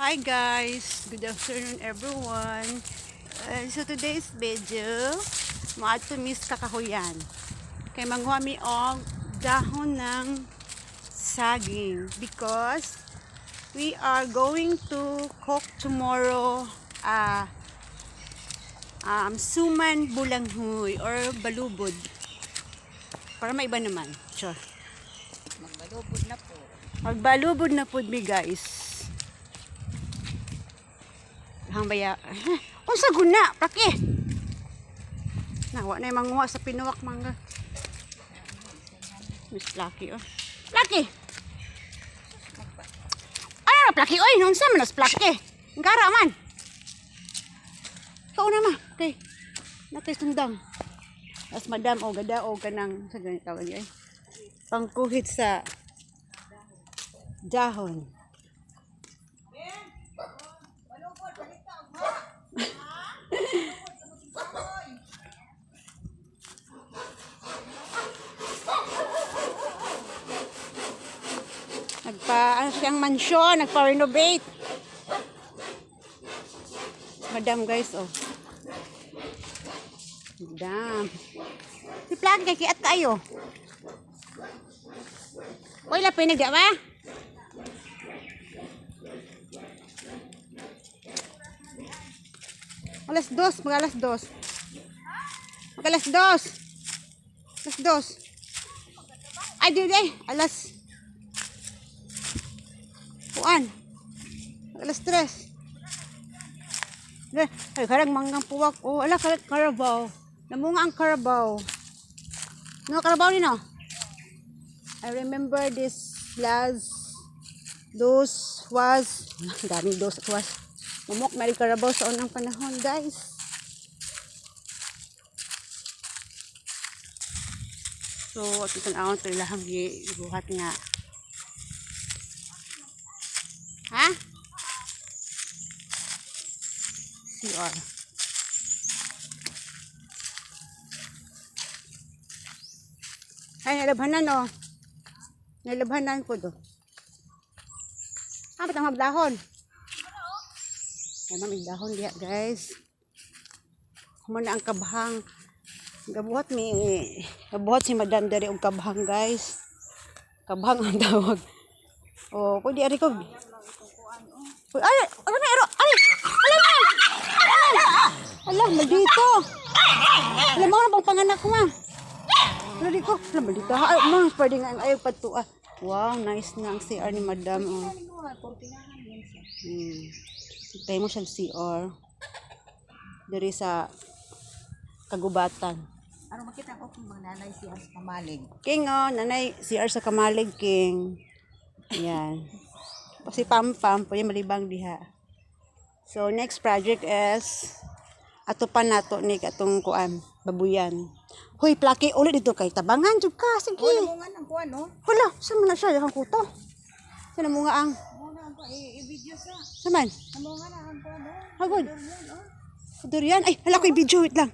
Hi guys, good afternoon everyone. So today's video, maato miss kakahuyan. Kay manghuha mi og dahon ng saging because we are going to cook tomorrow suman bulanghoy or balubod. Para maiba naman. Sure. Magbalubod na po. Magbalubod na po mi guys. Hang baya. Unsa guna, plaki. Nawa na manguha sa pinuwak mangga. Miss Plaki oh. Plaki. Ano na Plaki oy, unsa man nas Plaki? Ngara man. Ikaw na ma. Okay. Natay sundang. As madam o gada o kanang sa ganito tawag ay. Pangkuhit sa dahon. Ano siyang mansyon, nagpa-renovate. Madam guys, oh. Madam. Si Plaki kay kiat kayo. Oy, lapin nagda ba? Alas 2, mag-alas 2. Mag-alas 2. Alas 2. Ay, di, alas Puan. Alas 3. Ay, karang manggang puwak. Oh, ala, karabaw. Namunga ang karabaw. No, karabaw din, no? I remember this those was, daming those was. Mumok na rin karabaw sa unang panahon, guys. So, at itong awon ito ilahang buhat nga. Ha? CR. Ay, nalabhanan oh. Nalabhanan ko do. Ba't ang magdahon? Ay, mamigdahon diya guys. Kumana ang kabhang. Gabuhat si madam dari ang kabhang guys. Kabhang ang tawag. Oh, pwede ari ko. Ay, ano na ero? Ay, alam, maldito. Alam mo na bang panganak ko, ma? Maldito. Alam, maldito. Ma, pwede nga ayaw patua. Wow, nice na ang CR ni madam. Oh. Tayo mo siyang CR. Dari sa kagubatan. Ano makita ko kung mga nanay siya sa Kamalig? King, oh, nanay CR sa Kamalig, King. Yan. Si Pam-Pam, pwede malibang diha. So, next project is ato pa nato ni katong kuan, babuyan. Hoy, Plaki, ulit dito kay tabangan jud ka, sige. Wala mo nga ng kuwan, no? Hala, saan man na siya, yung kuto. Saan mo nga ang? Muna ang i-video sa. Saan man? Mo nga na ang kuwan, no? Hagod. Durian. Ay, hala ko i-video, wait lang.